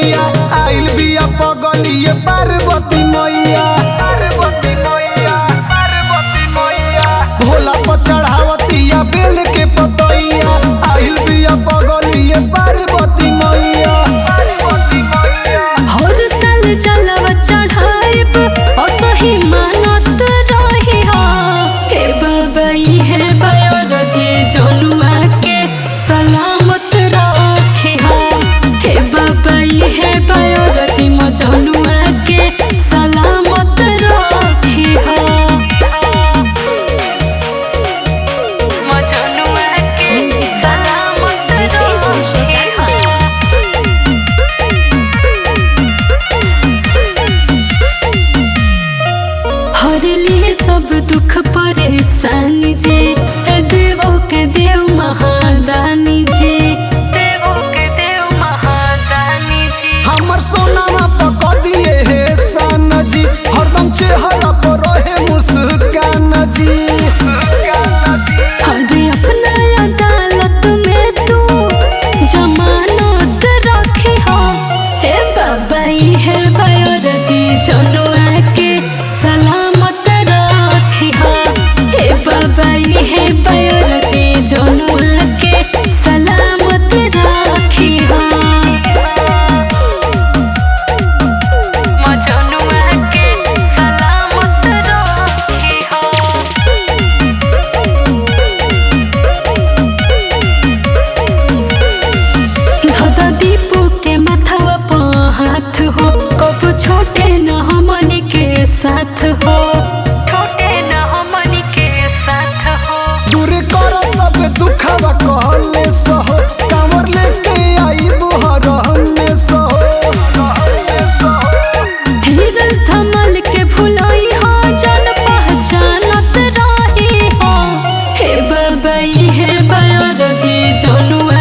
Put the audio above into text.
मैया आइल बिया पगलिए पार्वती मैया भोला पर चढ़ावतिया बेल के पतैया आइल बिया पगलिए पार्वती मैया। हर साल जलवा चढ़ाइब असही मानत रही हो हे बाबा इहे बायोलॉजी जनुआ के सलामत रखी हो हे बाबा इहे बायोलॉजी जनुआ के सलामत रखी हो जनुआ के सलामत रखी हो। हर लिए सब दुख परेशानी जी देवों के देव महादानी जी देवों के देव महादानी जी हमर सोनामा पका दिए हे सन जी हरदम चेहरा पर रहे मुस्कान जी। अरे अपना अदालत में तू जमानत रखी हो हे बाबा इहे बायोलॉजी जनुआ के सलामत रखी हो हे बाबा इहे बायोलॉजी जनुआ के सलामत रखी हो जनुआ के सलामत रखी हो। धदा दीपू के माथवा पर हाथ हो कब छोटे न हमनी के साथ हो छोटे न हमनी के साथ हो दूर कर सब दुखवा कहले सहो कांवर लेके आई बुहर में सहो। धीरज धमल के भुलाई हो जन पहचानत रही हो हे बाबा इहे बायोलॉजी जनुआ